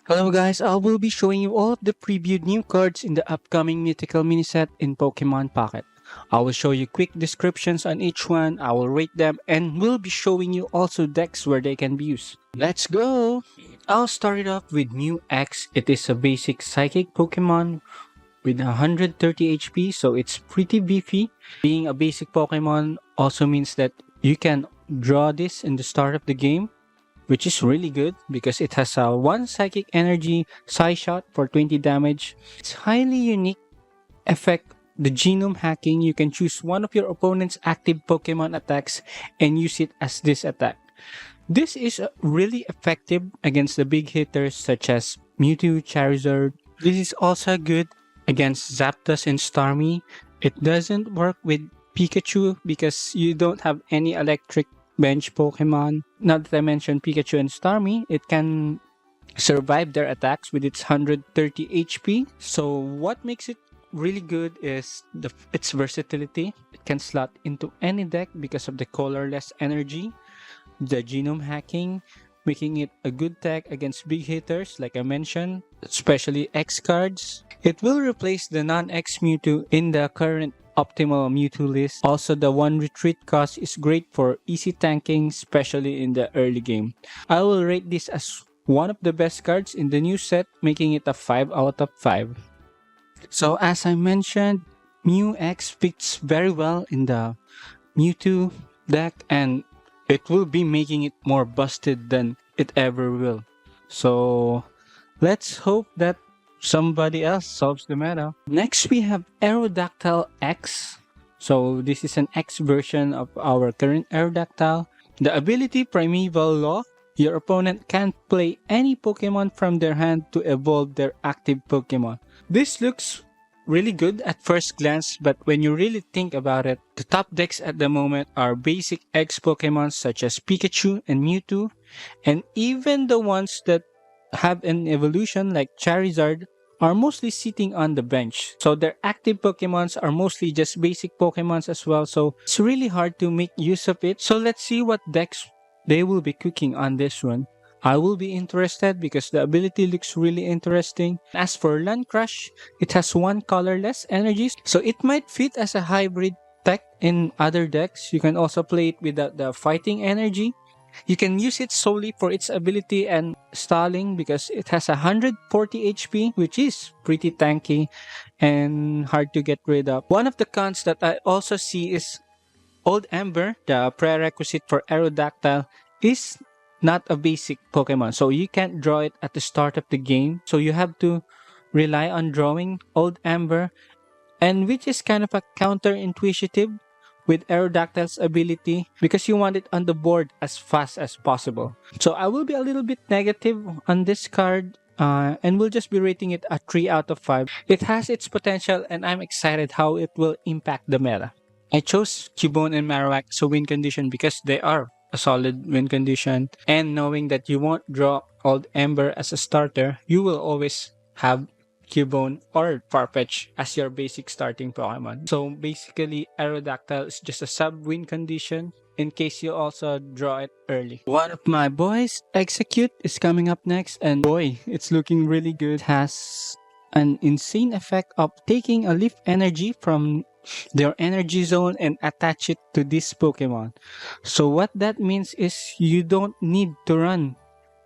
Hello guys, I will be showing you all of the previewed new cards in the upcoming Mythical mini set in Pokemon Pocket. I will show you quick descriptions on each one, I will rate them, and will be showing you also decks where they can be used. Let's go! I'll start it off with Mew X. It is a basic Psychic Pokemon with 130 HP, so it's pretty beefy. Being a basic Pokemon also means that you can draw this in the start of the game, which is really good because it has a 1 psychic energy Psy shot for 20 damage. It's highly unique effect. The genome hacking, you can choose one of your opponent's active Pokemon attacks and use it as this attack. This is really effective against the big hitters such as Mewtwo, Charizard. This is also good against Zapdos and Starmie. It doesn't work with Pikachu because you don't have any electric bench Pokemon. Now that I mentioned Pikachu and Starmie, it can survive their attacks with its 130 HP. So what makes it really good is its versatility. It can slot into any deck because of the colorless energy, the genome hacking, making it a good tech against big hitters like I mentioned, especially X cards. It will replace the non-X Mewtwo in the current optimal Mewtwo list. Also, the 1 retreat cost is great for easy tanking, especially in the early game. I will rate this as one of the best cards in the new set, making it a 5 out of 5. So as I mentioned, Mew X fits very well in the Mewtwo deck, and it will be making it more busted than it ever will. So let's hope that somebody else solves the meta. Next, we have Aerodactyl X. So this is an X version of our current Aerodactyl. The ability Primeval Law. Your opponent can't play any Pokemon from their hand to evolve their active Pokemon. This looks really good at first glance, but when you really think about it, the top decks at the moment are basic X Pokemon such as Pikachu and Mewtwo, and even the ones that have an evolution like Charizard are mostly sitting on the bench. So their active Pokemons are mostly just basic Pokemons as well, so it's really hard to make use of it. So let's see what decks they will be cooking on this one. I will be interested because the ability looks really interesting. As for Land Crush, it has 1 colorless energy, so it might fit as a hybrid tech in other decks. You can also play it without the fighting energy. You can use it solely for its ability and stalling because it has 140 HP, which is pretty tanky and hard to get rid of. One of the cons that I also see is Old Ember, the prerequisite for Aerodactyl, is not a basic Pokemon. So you can't draw it at the start of the game. So you have to rely on drawing Old Ember, and which is kind of a counterintuitive with Aerodactyl's ability because you want it on the board as fast as possible. So I will be a little bit negative on this card and we'll just be rating it a 3 out of 5. It has its potential and I'm excited how it will impact the meta. I chose Cubone and Marowak as a win condition because they are a solid win condition, and knowing that you won't draw Old Ember as a starter, you will always have Cubone or Farfetch as your basic starting Pokemon. So basically, Aerodactyl is just a sub-win condition in case you also draw it early. One of my boys, Execute, is coming up next, and boy, it's looking really good. It has an insane effect of taking a Leaf Energy from their energy zone and attach it to this Pokemon. So what that means is you don't need to run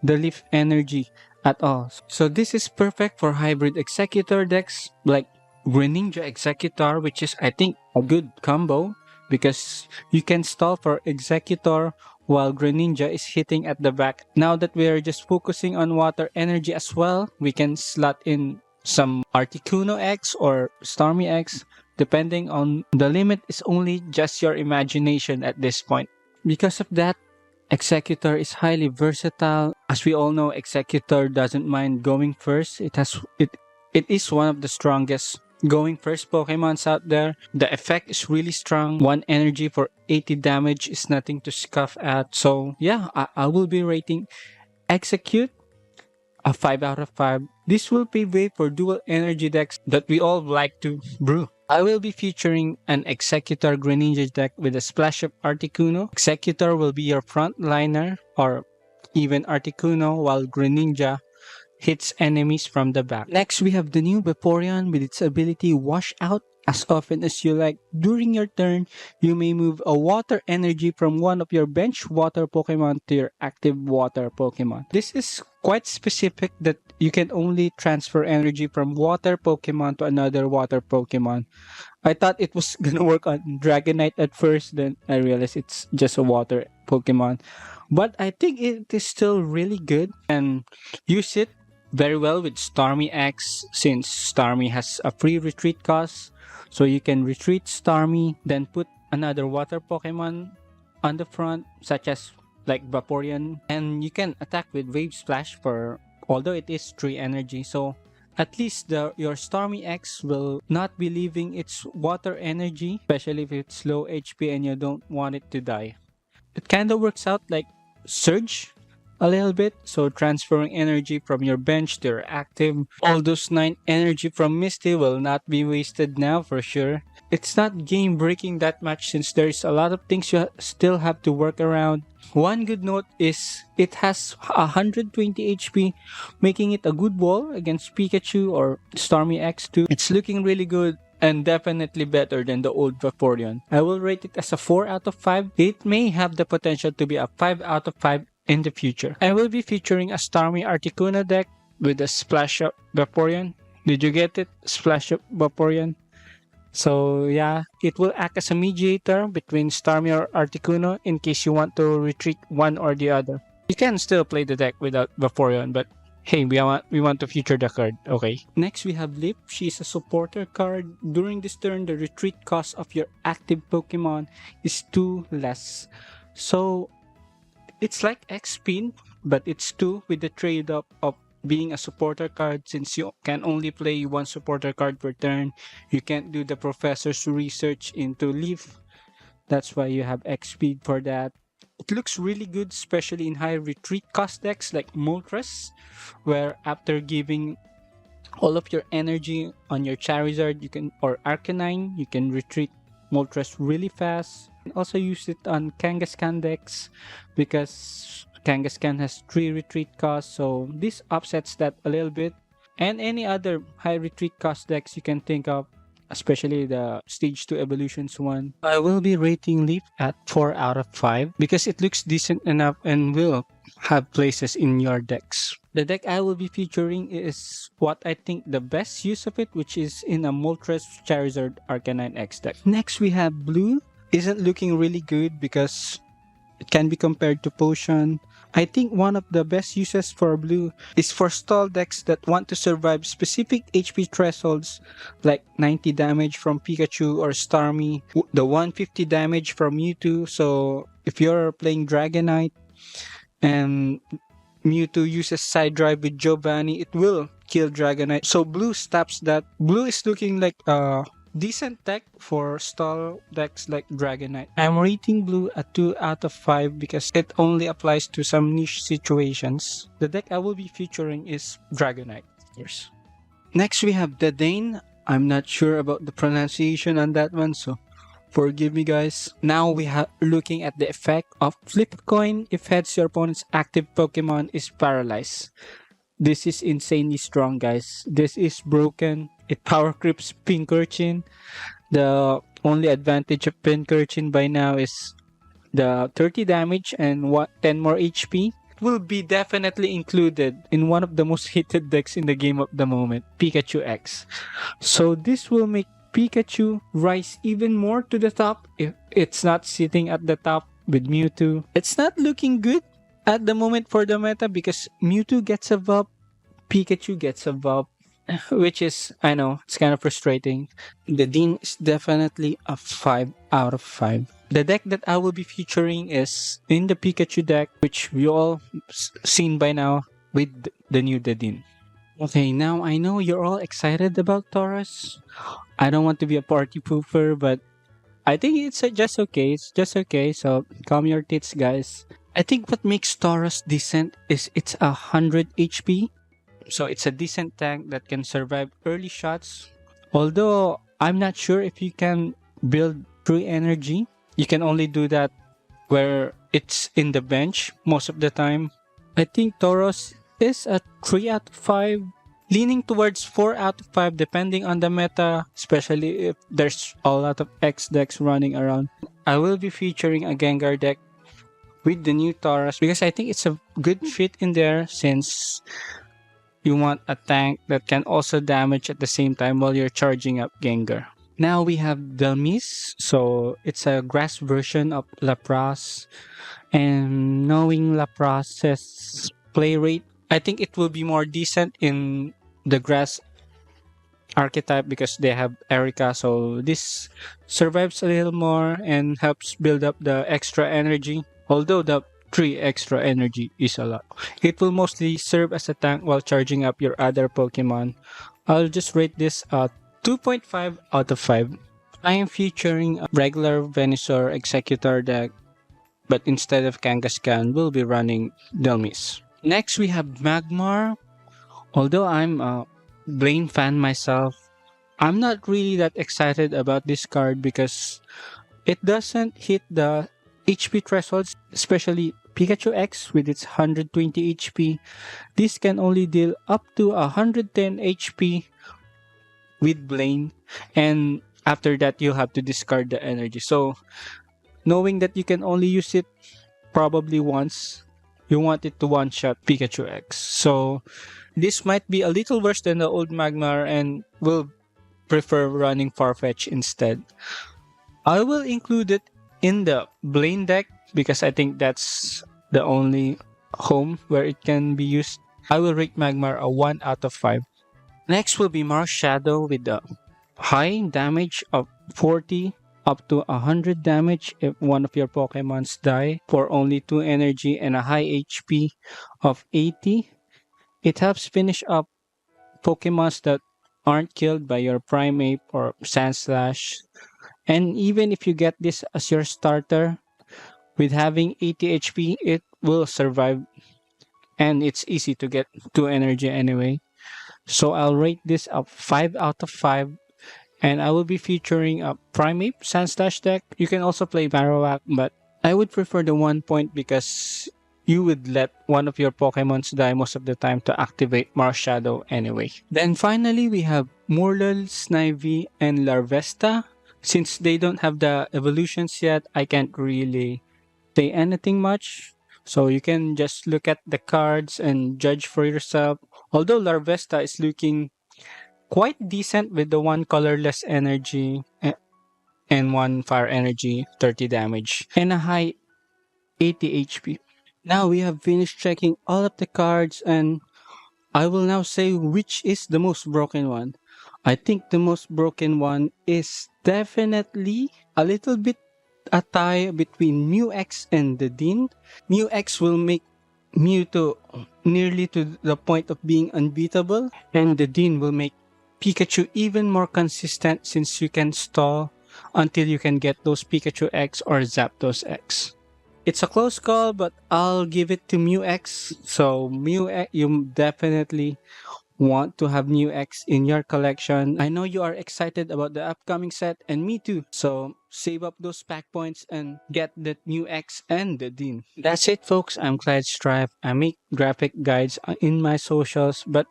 the Leaf Energy at all. So this is perfect for hybrid Exeggutor decks like Greninja Exeggutor, which is I think a good combo because you can stall for Exeggutor while Greninja is hitting at the back. Now that we are just focusing on water energy as well, we can slot in some Articuno X or Starmie X. Depending on the limit is only just your imagination at this point. Because of that, Exeggutor is highly versatile. As we all know, Exeggutor doesn't mind going first. It is one of the strongest going first Pokemons out there. The effect is really strong. 1 energy for 80 damage is nothing to scoff at. So yeah, I will be rating Execute a 5 out of 5. This will pave way for dual energy decks that we all like to brew. I will be featuring an Exeggutor Greninja deck with a splash of Articuno. Exeggutor will be your frontliner or even Articuno, while Greninja hits enemies from the back. Next, we have the new Vaporeon with its ability Wash Out. As often as you like, during your turn, you may move a water energy from one of your bench water Pokemon to your active water Pokemon. This is quite specific that you can only transfer energy from water Pokemon to another water Pokemon. I thought it was gonna work on Dragonite at first, then I realized it's just a water Pokemon. But I think it is still really good and use it very well with Starmie X since Starmie has a free retreat cost. So you can retreat Starmie, then put another water Pokemon on the front, such as like Vaporeon, and you can attack with Wave Splash for although it is 3 energy. So at least your Starmie X will not be leaving its water energy, especially if it's low HP and you don't want it to die. It kind of works out like Surge a little bit, so transferring energy from your bench to your active. All those 9 energy from Misty will not be wasted now for sure. It's not game breaking that much since there's a lot of things you still have to work around. One good note is it has 120 HP, making it a good wall against Pikachu or Starmie X2. It's looking really good and definitely better than the old Vaporeon. I will rate it as a 4 out of 5. It may have the potential to be a 5 out of 5 in the future. I will be featuring a Starmie Articuno deck with a Splash Up Vaporeon. Did you get it? Splash Up Vaporeon. So yeah, it will act as a mediator between Starmie or Articuno in case you want to retreat one or the other. You can still play the deck without Vaporeon, but hey, we want to feature the card, okay? Next, we have Lip. She's a supporter card. During this turn, the retreat cost of your active Pokemon is 2 less. So it's like X-Spin, but it's 2 with the trade-off of being a supporter card since you can only play 1 supporter card per turn. You can't do the professor's research into Leaf. That's why you have X-Speed for that. It looks really good, especially in high retreat cost decks like Moltres, where after giving all of your energy on your Charizard or Arcanine, you can retreat Moltres really fast. And also use it on Kangaskhan decks because Kangaskhan has 3 retreat costs, so this offsets that a little bit. And any other high retreat cost decks you can think of, especially the Stage 2 Evolutions one. I will be rating Leaf at 4 out of 5 because it looks decent enough and will have places in your decks. The deck I will be featuring is what I think the best use of it, which is in a Moltres Charizard Arcanine X deck. Next, we have Blue. Isn't looking really good because it can be compared to Potion. I think one of the best uses for Blue is for stall decks that want to survive specific HP thresholds like 90 damage from Pikachu or Starmie, the 150 damage from Mewtwo. So if you're playing Dragonite and Mewtwo uses Side Drive with Giovanni, it will kill Dragonite. So Blue stops that. Blue is looking like a decent deck for stall decks like Dragonite. I'm rating Blue a 2 out of 5 because it only applies to some niche situations. The deck I will be featuring is Dragonite, of course. Next, we have Dedenne. I'm not sure about the pronunciation on that one, so forgive me, guys. Now we are looking at the effect of Flip a Coin if heads your opponent's active Pokemon is paralyzed. This is insanely strong, guys. This is broken. It power creeps Pincurchin. The only advantage of Pincurchin by now is the 30 damage and 10 more HP. It will be definitely included in one of the most hated decks in the game at the moment, Pikachu X. So this will make Pikachu rise even more to the top if it's not sitting at the top with Mewtwo. It's not looking good at the moment for the meta because Mewtwo gets a Vape, Pikachu gets a Vape, which is, I know, it's kind of frustrating. Dedenne is definitely a 5 out of 5. The deck that I will be featuring is in the Pikachu deck, which we all seen by now with the new Dedenne. Okay, now I know you're all excited about Taurus. I don't want to be a party pooper, but I think it's just okay. It's just okay, so calm your tits, guys. I think what makes Taurus decent is it's 100 HP. So it's a decent tank that can survive early shots. Although I'm not sure if you can build true energy. You can only do that where it's in the bench most of the time. I think Taurus is a 3 out of 5, leaning towards 4 out of 5 depending on the meta, especially if there's a lot of X decks running around. I will be featuring a Gengar deck with the new Taurus because I think it's a good fit in there since you want a tank that can also damage at the same time while you're charging up Gengar. Now we have Delmise, so it's a grass version of Lapras. And knowing Laprase's play rate, I think it will be more decent in the grass archetype because they have Erica, so this survives a little more and helps build up the extra energy. Although the 3 extra energy is a lot. It will mostly serve as a tank while charging up your other Pokemon. I'll just rate this 2.5 out of 5. I am featuring a regular Venusaur Exeggutor deck, but instead of Kangaskhan, we'll be running Delmise. Next, we have Magmar. Although I'm a Blaine fan myself, I'm not really that excited about this card because it doesn't hit the HP thresholds, especially Pikachu X with its 120 HP. This can only deal up to 110 HP with Blaine, and after that, you'll have to discard the energy. So, knowing that you can only use it probably once, you want it to one-shot Pikachu X. So, this might be a little worse than the old Magmar and will prefer running Farfetch instead. I will include it in the Blaine deck because I think that's the only home where it can be used. I will rate Magmar a 1 out of 5. Next will be Marshadow with the high damage of 40 up to 100 damage if one of your Pokemons die for only 2 energy and a high HP of 80. It helps finish up Pokemons that aren't killed by your Primeape or Sandslash. And even if you get this as your starter, with having 80 HP, it will survive. And it's easy to get 2 energy anyway. So I'll rate this a 5 out of 5. And I will be featuring a Primeape Sandslash deck. You can also play Marowak, but I would prefer the 1 point because you would let one of your Pokemons die most of the time to activate Marshadow anyway. Then finally, we have Morelull, Snivy, and Larvesta. Since they don't have the evolutions yet, I can't really say anything much. So you can just look at the cards and judge for yourself. Although Larvesta is looking quite decent with the 1 colorless energy and 1 fire energy, 30 damage, and a high 80 HP. Now we have finished checking all of the cards and I will now say which is the most broken one. I think the most broken one is definitely a little bit a tie between Mew X and Dedenne. Mew X will make Mewtwo nearly to the point of being unbeatable, and Dedenne will make Pikachu even more consistent since you can stall until you can get those Pikachu X or Zapdos X. It's a close call, but I'll give it to Mew X. So Mew X, you definitely want to have Mew X in your collection. I know you are excited about the upcoming set, and me too. So save up those pack points and get that Mew X and the Dean. That's it, folks. I'm Clyde Strife. I make graphic guides in my socials, but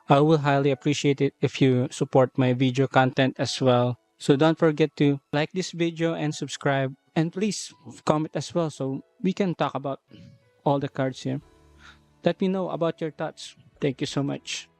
I will highly appreciate it if you support my video content as well. So don't forget to like this video and subscribe. And please comment as well so we can talk about all the cards here. Let me know about your thoughts. Thank you so much.